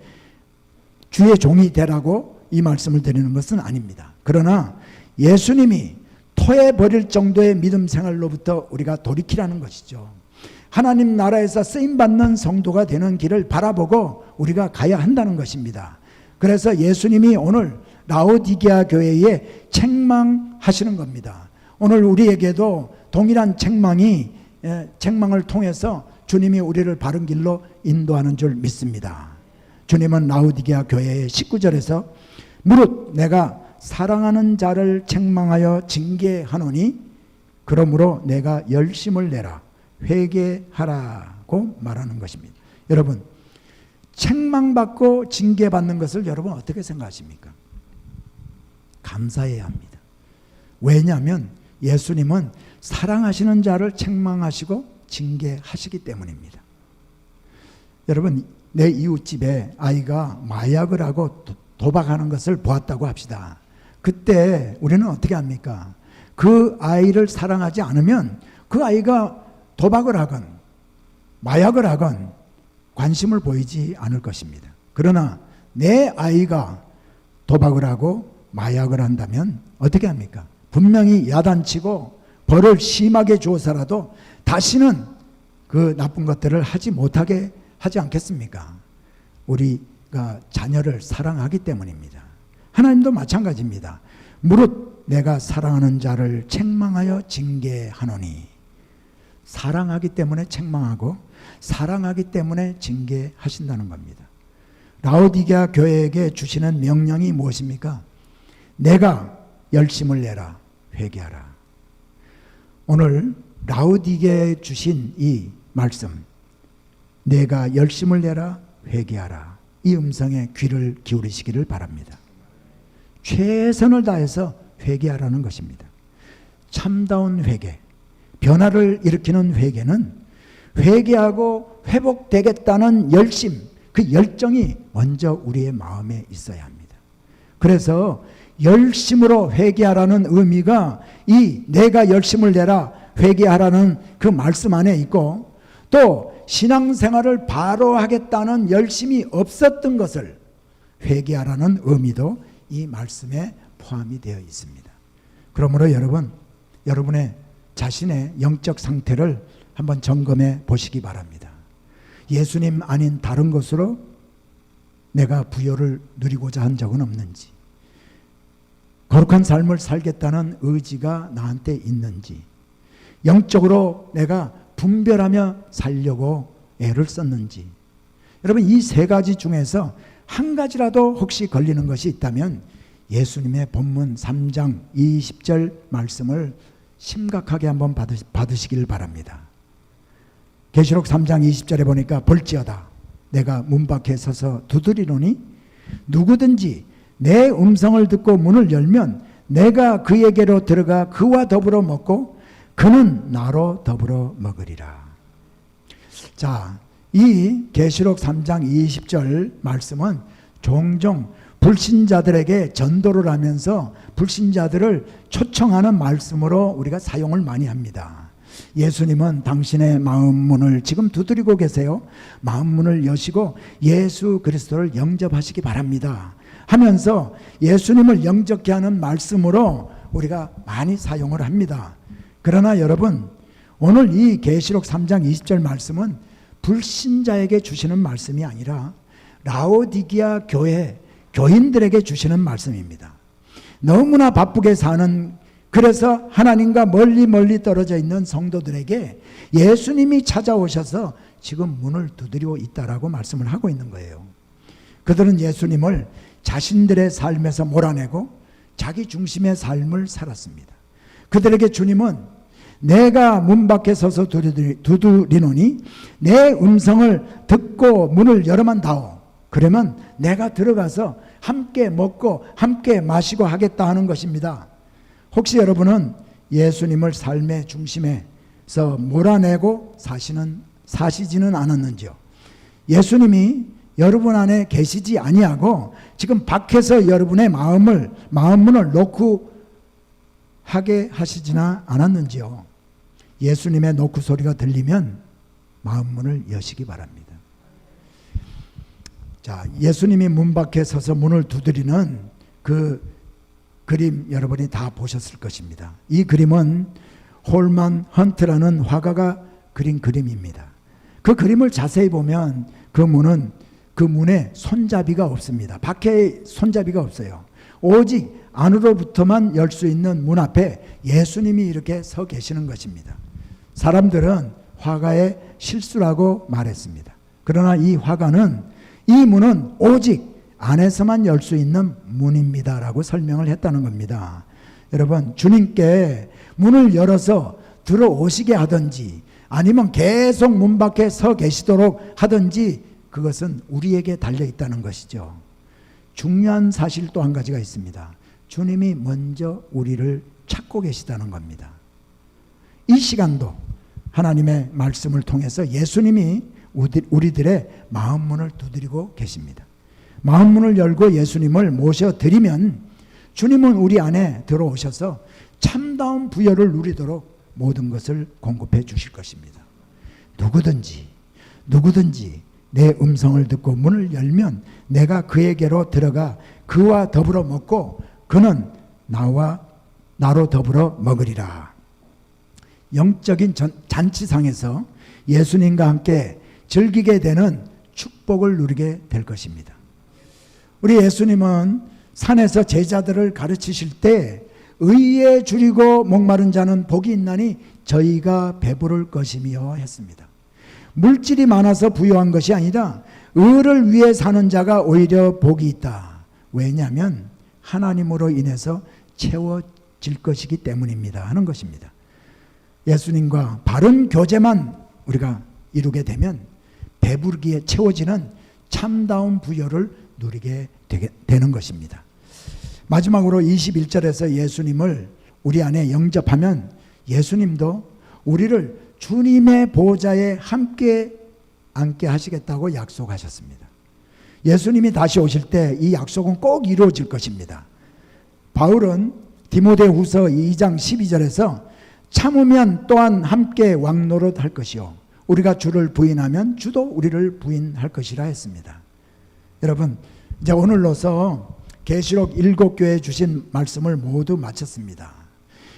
주의 종이 되라고 이 말씀을 드리는 것은 아닙니다. 그러나 예수님이 토해버릴 정도의 믿음 생활로부터 우리가 돌이키라는 것이죠. 하나님 나라에서 쓰임받는 성도가 되는 길을 바라보고 우리가 가야 한다는 것입니다. 그래서 예수님이 오늘 라오디게아 교회에 책망하시는 겁니다. 오늘 우리에게도 동일한 책망을 통해서 주님이 우리를 바른 길로 인도하는 줄 믿습니다. 주님은 라오디게아 교회의 19절에서 무릇 내가 사랑하는 자를 책망하여 징계하노니 그러므로 내가 열심을 내라 회개하라고 말하는 것입니다. 여러분, 책망받고 징계받는 것을 여러분 어떻게 생각하십니까? 감사해야 합니다. 왜냐하면 예수님은 사랑하시는 자를 책망하시고 징계하시기 때문입니다. 여러분, 내 이웃집에 아이가 마약을 하고 도박하는 것을 보았다고 합시다. 그때 우리는 어떻게 합니까? 그 아이를 사랑하지 않으면 그 아이가 도박을 하건 마약을 하건 관심을 보이지 않을 것입니다. 그러나 내 아이가 도박을 하고 마약을 한다면 어떻게 합니까? 분명히 야단치고 벌을 심하게 주어서라도 다시는 그 나쁜 것들을 하지 못하게 하지 않겠습니까? 우리가 자녀를 사랑하기 때문입니다. 하나님도 마찬가지입니다. 무릇 내가 사랑하는 자를 책망하여 징계하노니, 사랑하기 때문에 책망하고 사랑하기 때문에 징계하신다는 겁니다. 라오디게아 교회에게 주시는 명령이 무엇입니까? 내가 열심을 내라 회개하라. 오늘 라오디게아에 주신 이 말씀, 내가 열심을 내라 회개하라, 이 음성에 귀를 기울이시기를 바랍니다. 최선을 다해서 회개하라는 것입니다. 참다운 회개, 변화를 일으키는 회개는 회개하고 회복되겠다는 열심, 그 열정이 먼저 우리의 마음에 있어야 합니다. 그래서 열심으로 회개하라는 의미가 이 내가 열심을 내라 회개하라는 그 말씀 안에 있고, 또 신앙생활을 바로 하겠다는 열심이 없었던 것을 회개하라는 의미도 이 말씀에 포함이 되어 있습니다. 그러므로 여러분의 자신의 영적 상태를 한번 점검해 보시기 바랍니다. 예수님 아닌 다른 것으로 내가 부요를 누리고자 한 적은 없는지, 거룩한 삶을 살겠다는 의지가 나한테 있는지, 영적으로 내가 분별하며 살려고 애를 썼는지, 여러분 이 세 가지 중에서 한 가지라도 혹시 걸리는 것이 있다면 예수님의 본문 3장 20절 말씀을 심각하게 한번 받으시길 바랍니다. 계시록 3장 20절에 보니까 볼지어다 내가 문 밖에 서서 두드리노니 누구든지 내 음성을 듣고 문을 열면 내가 그에게로 들어가 그와 더불어 먹고 그는 나로 더불어 먹으리라. 자, 이 계시록 3장 20절 말씀은 종종 불신자들에게 전도를 하면서 불신자들을 초청하는 말씀으로 우리가 사용을 많이 합니다. 예수님은 당신의 마음 문을 지금 두드리고 계세요. 마음 문을 여시고 예수 그리스도를 영접하시기 바랍니다 하면서 예수님을 영접케 하는 말씀으로 우리가 많이 사용을 합니다. 그러나 여러분, 오늘 이 계시록 3장 20절 말씀은 불신자에게 주시는 말씀이 아니라 라오디게아 교회 교인들에게 주시는 말씀입니다. 너무나 바쁘게 사는, 그래서 하나님과 멀리 떨어져 있는 성도들에게 예수님이 찾아오셔서 지금 문을 두드리고 있다라고 말씀을 하고 있는 거예요. 그들은 예수님을 자신들의 삶에서 몰아내고 자기 중심의 삶을 살았습니다. 그들에게 주님은 내가 문 밖에 서서 두드리노니 내 음성을 듣고 문을 열어만 다오. 그러면 내가 들어가서 함께 먹고 함께 마시고 하겠다 하는 것입니다. 혹시 여러분은 예수님을 삶의 중심에서 몰아내고 사시지는 않았는지요? 예수님이 여러분 안에 계시지 아니하고 지금 밖에서 여러분의 마음 문을 놓고 하게 하시지나 않았는지요? 예수님의 노크 소리가 들리면 마음 문을 여시기 바랍니다. 자, 예수님이 문 밖에 서서 문을 두드리는 그 그림 여러분이 다 보셨을 것입니다. 이 그림은 홀만 헌트라는 화가가 그린 그림입니다. 그 그림을 자세히 보면 그 문에 손잡이가 없습니다. 밖에 손잡이가 없어요. 오직 안으로부터만 열 수 있는 문 앞에 예수님이 이렇게 서 계시는 것입니다. 사람들은 화가의 실수라고 말했습니다. 그러나 이 화가는 이 문은 오직 안에서만 열 수 있는 문입니다 라고 설명을 했다는 겁니다. 여러분, 주님께 문을 열어서 들어오시게 하든지 아니면 계속 문 밖에 서 계시도록 하든지 그것은 우리에게 달려 있다는 것이죠. 중요한 사실 또 한 가지가 있습니다. 주님이 먼저 우리를 찾고 계시다는 겁니다. 이 시간도 하나님의 말씀을 통해서 예수님이 우리들의 마음 문을 두드리고 계십니다. 마음 문을 열고 예수님을 모셔드리면 주님은 우리 안에 들어오셔서 참다운 부여를 누리도록 모든 것을 공급해 주실 것입니다. 누구든지 내 음성을 듣고 문을 열면 내가 그에게로 들어가 그와 더불어 먹고 그는 나로 더불어 먹으리라. 영적인 잔치상에서 예수님과 함께 즐기게 되는 축복을 누리게 될 것입니다. 우리 예수님은 산에서 제자들을 가르치실 때 의에 줄이고 목마른 자는 복이 있나니 저희가 배부를 것이며 했습니다. 물질이 많아서 부유한 것이 아니라 의를 위해 사는 자가 오히려 복이 있다. 왜냐하면 하나님으로 인해서 채워질 것이기 때문입니다 하는 것입니다. 예수님과 바른 교제만 우리가 이루게 되면 배부르기에 채워지는 참다운 부여를 누리게 되는 것입니다. 마지막으로 21절에서 예수님을 우리 안에 영접하면 예수님도 우리를 주님의 보좌에 함께 앉게 하시겠다고 약속하셨습니다. 예수님이 다시 오실 때 이 약속은 꼭 이루어질 것입니다. 바울은 디모데후서 2장 12절에서 참으면 또한 함께 왕노릇 할 것이요 우리가 주를 부인하면 주도 우리를 부인할 것이라 했습니다. 여러분, 이제 오늘로서 계시록 7교회에 주신 말씀을 모두 마쳤습니다.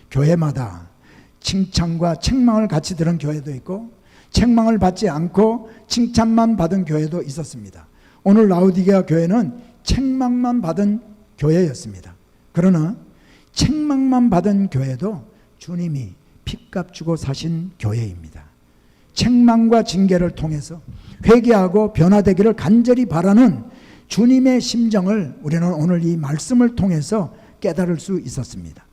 교회마다 칭찬과 책망을 같이 들은 교회도 있고 책망을 받지 않고 칭찬만 받은 교회도 있었습니다. 오늘 라오디게아 교회는 책망만 받은 교회였습니다. 그러나 책망만 받은 교회도 주님이 핏값 주고 사신 교회입니다. 책망과 징계를 통해서 회개하고 변화되기를 간절히 바라는 주님의 심정을 우리는 오늘 이 말씀을 통해서 깨달을 수 있었습니다.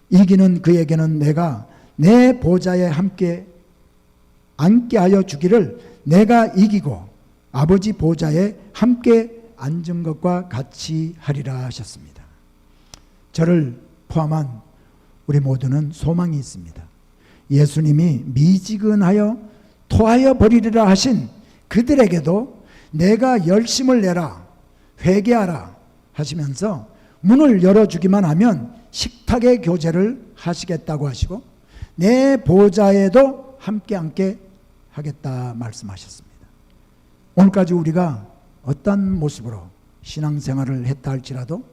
이기는 그에게는 내가 내 보좌에 함께 앉게 하여 주기를 내가 이기고 아버지 보좌에 함께 앉은 것과 같이 하리라 하셨습니다. 저를 포함한 우리 모두는 소망이 있습니다. 예수님이 미지근하여 토하여 버리리라 하신 그들에게도 내가 열심을 내라 회개하라 하시면서 문을 열어주기만 하면 식탁의 교제를 하시겠다고 하시고 내 보좌에도 함께 하겠다 말씀하셨습니다. 오늘까지 우리가 어떤 모습으로 신앙생활을 했다 할지라도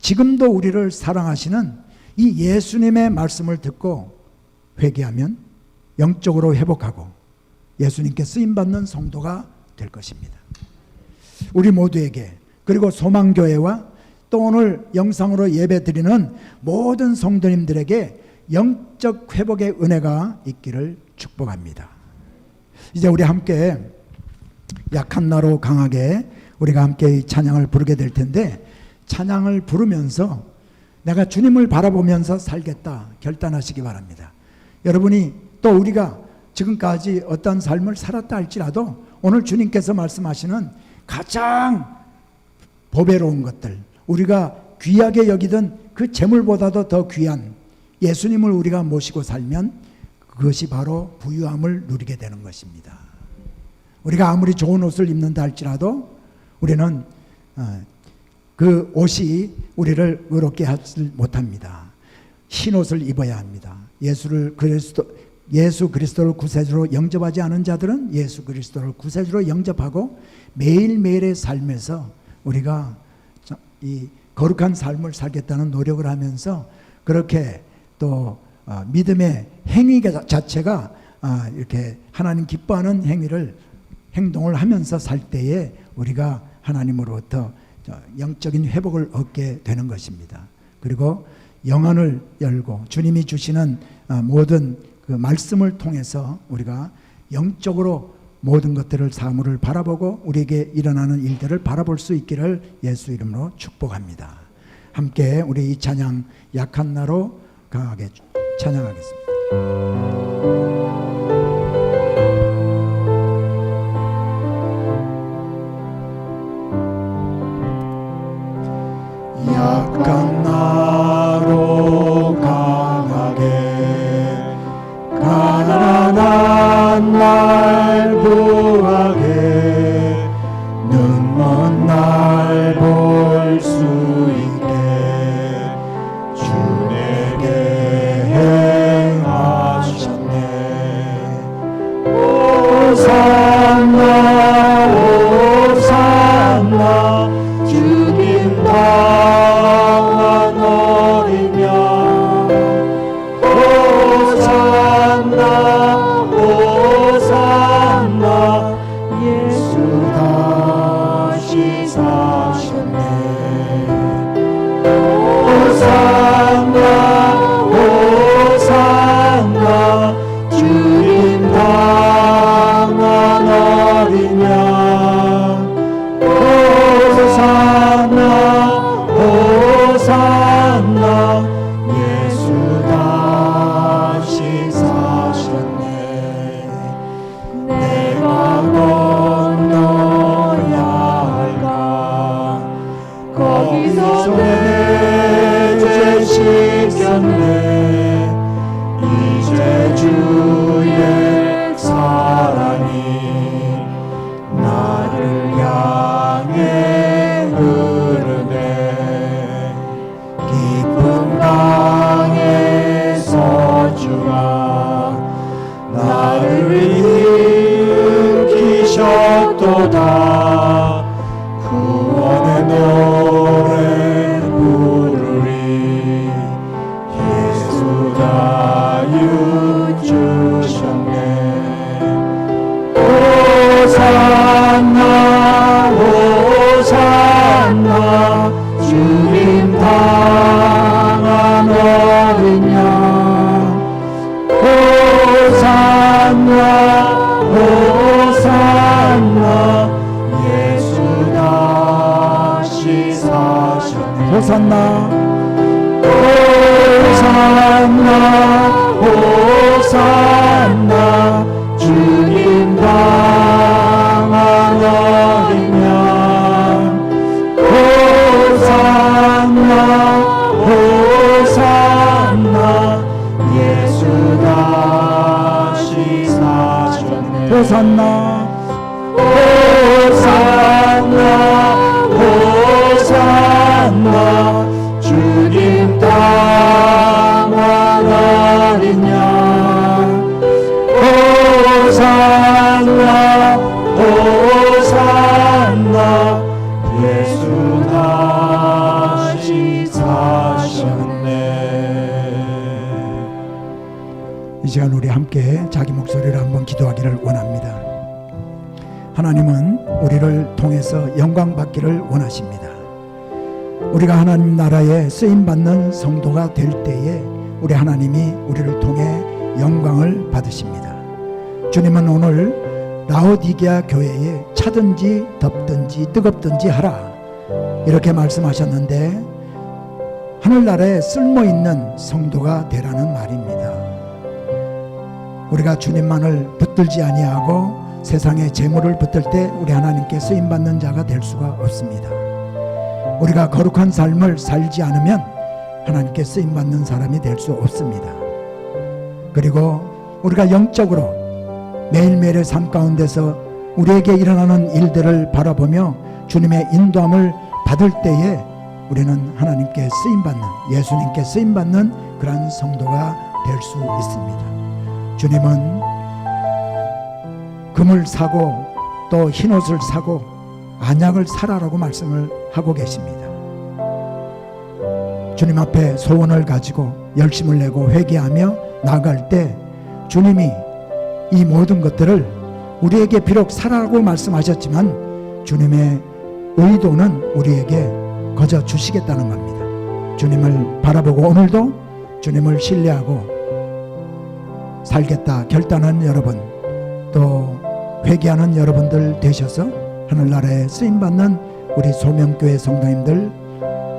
지금도 우리를 사랑하시는 이 예수님의 말씀을 듣고 회개하면 영적으로 회복하고 예수님께 쓰임받는 성도가 될 것입니다. 우리 모두에게, 그리고 소망교회와 또 오늘 영상으로 예배드리는 모든 성도님들에게 영적 회복의 은혜가 있기를 축복합니다. 이제 우리 함께 약한 나로 강하게 우리가 함께 이 찬양을 부르게 될 텐데, 찬양을 부르면서 내가 주님을 바라보면서 살겠다 결단하시기 바랍니다. 여러분이 또 우리가 지금까지 어떤 삶을 살았다 할지라도 오늘 주님께서 말씀하시는 가장 보배로운 것들, 우리가 귀하게 여기던 그 재물보다도 더 귀한 예수님을 우리가 모시고 살면 그것이 바로 부유함을 누리게 되는 것입니다. 우리가 아무리 좋은 옷을 입는다 할지라도 우리는 그 옷이 우리를 의롭게 하지 못합니다. 흰 옷을 입어야 합니다. 예수 그리스도를 구세주로 영접하지 않은 자들은 예수 그리스도를 구세주로 영접하고 매일매일의 삶에서 우리가 이 거룩한 삶을 살겠다는 노력을 하면서 그렇게 또 믿음의 행위 자체가 이렇게 하나님 기뻐하는 행동을 하면서 살 때에 우리가 하나님으로부터 영적인 회복을 얻게 되는 것입니다. 그리고 영안을 열고 주님이 주시는 모든 그 말씀을 통해서 우리가 영적으로 모든 것들을 사물을 바라보고 우리에게 일어나는 일들을 바라볼 수 있기를 예수 이름으로 축복합니다. 함께 우리 이 찬양 약한 나로 강하게 찬양하겠습니다. 약한 나로 강하게 가난한 날 부하게 눈먼 날 볼 수 있게 주 내게 행하셨네. 호산나 호산나 주님 당한 어린 양 호산나 호산나 예수 다시 사셨네. 호산나 호산나 주님 당한 어린 양 호산나 호산나 예수 다시 사셨네. 내가 건너야 할까 거기서 내 죄 씻겼네. 이제 주의 사랑이 나를 향해 흐르네. 깊은 강에서 주가 나를 일으키셨도다. 구원의 노래 부르리. 예수 자유 주셨네. 호산나 호산나 주님 당한 어린 양 호산나 호산나 예수 다시 사셨네. 호산나 호산나 호산나 주님 당한 어린 양 호산나 호산나 예수 다시 사셨네. 호산나 호산나 호산나 주님 당한 어린 양 이 시간 우리 함께 자기 목소리로 한번 기도하기를 원합니다. 하나님은 우리를 통해서 영광 받기를 원하십니다. 우리가 하나님 나라에 쓰임받는 성도가 될 때에 우리 하나님이 우리를 통해 영광을 받으십니다. 주님은 오늘 라오디게아 교회에 차든지 덥든지 뜨겁든지 하라 이렇게 말씀하셨는데, 하늘나라에 쓸모있는 성도가 되라는 말입니다. 우리가 주님만을 붙들지 아니하고 세상에 재물을 붙들 때 우리 하나님께 쓰임받는 자가 될 수가 없습니다. 우리가 거룩한 삶을 살지 않으면 하나님께 쓰임받는 사람이 될 수 없습니다. 그리고 우리가 영적으로 매일매일의 삶 가운데서 우리에게 일어나는 일들을 바라보며 주님의 인도함을 받을 때에 우리는 하나님께 쓰임받는, 예수님께 쓰임받는 그러한 성도가 될 수 있습니다. 주님은 금을 사고 또 흰옷을 사고 안약을 사라라고 말씀을 하고 계십니다. 주님 앞에 소원을 가지고 열심을 내고 회개하며 나아갈 때 주님이 이 모든 것들을 우리에게 비록 사라고 말씀하셨지만 주님의 의도는 우리에게 거저 주시겠다는 겁니다. 주님을 바라보고 오늘도 주님을 신뢰하고 살겠다 결단한 여러분, 또 회개하는 여러분들 되셔서 하늘나라에 쓰임받는 우리 소명교회 성도님들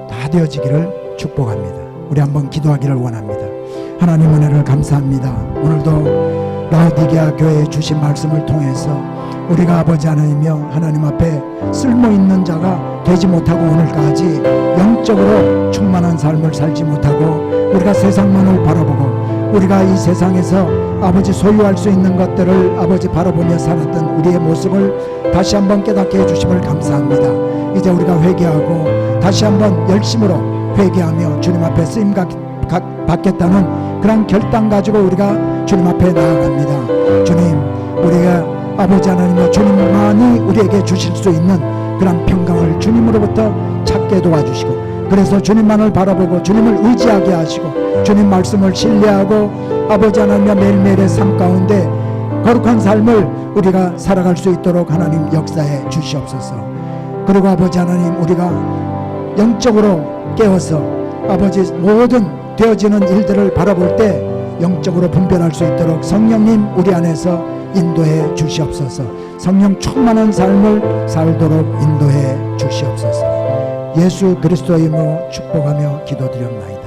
다 되어지기를 축복합니다. 우리 한번 기도하기를 원합니다. 하나님 은혜를 감사합니다. 오늘도 라오디게아 교회에 주신 말씀을 통해서 우리가 아버지 하나님이여 하나님 앞에 쓸모있는 자가 되지 못하고 오늘까지 영적으로 충만한 삶을 살지 못하고 우리가 세상만을 바라보고 우리가 이 세상에서 아버지 소유할 수 있는 것들을 아버지 바라보며 살았던 우리의 모습을 다시 한번 깨닫게 해주심을 감사합니다. 이제 우리가 회개하고 다시 한번 열심으로 회개하며 주님 앞에 쓰임 받겠다는 그런 결단 가지고 우리가 주님 앞에 나아갑니다. 주님, 우리가 아버지 하나님과 주님만이 우리에게 주실 수 있는 그런 평강을 주님으로부터 찾게 도와주시고, 그래서 주님만을 바라보고 주님을 의지하게 하시고 주님 말씀을 신뢰하고 아버지 하나님과 매일매일의 삶 가운데 거룩한 삶을 우리가 살아갈 수 있도록 하나님 역사해 주시옵소서. 그리고 아버지 하나님, 우리가 영적으로 깨어서 아버지 모든 되어지는 일들을 바라볼 때 영적으로 분별할 수 있도록 성령님 우리 안에서 인도해 주시옵소서. 성령 충만한 삶을 살도록 인도해 주시옵소서. 예수 그리스도의 이름으로 축복하며 기도드렸나이다.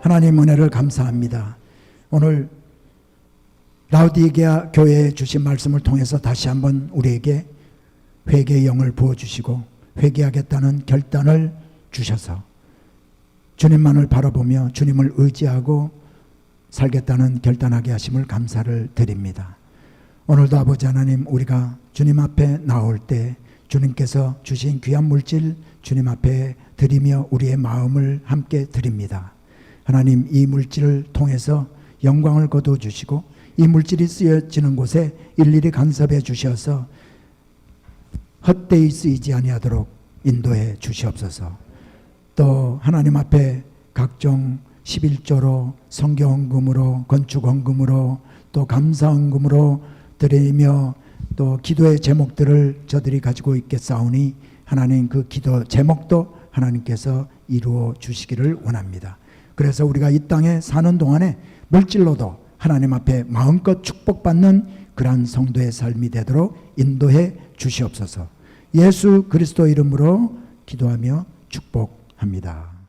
하나님 은혜를 감사합니다. 오늘 라오디게아 교회에 주신 말씀을 통해서 다시 한번 우리에게 회개의 영을 부어주시고 회개하겠다는 결단을 주셔서 주님만을 바라보며 주님을 의지하고 살겠다는 결단하게 하심을 감사를 드립니다. 오늘도 아버지 하나님, 우리가 주님 앞에 나올 때 주님께서 주신 귀한 물질 주님 앞에 드리며 우리의 마음을 함께 드립니다. 하나님, 이 물질을 통해서 영광을 거두어주시고 이 물질이 쓰여지는 곳에 일일이 간섭해 주셔서 헛되이 쓰이지 아니하도록 인도해 주시옵소서. 또 하나님 앞에 각종 11조로 성경헌금으로 건축헌금으로 또 감사헌금으로 드리며 또 기도의 제목들을 저들이 가지고 있겠사오니 하나님 그 기도 제목도 하나님께서 이루어 주시기를 원합니다. 그래서 우리가 이 땅에 사는 동안에 물질로도 하나님 앞에 마음껏 축복받는 그러한 성도의 삶이 되도록 인도해 주시옵소서. 예수 그리스도 이름으로 기도하며 축복합니다.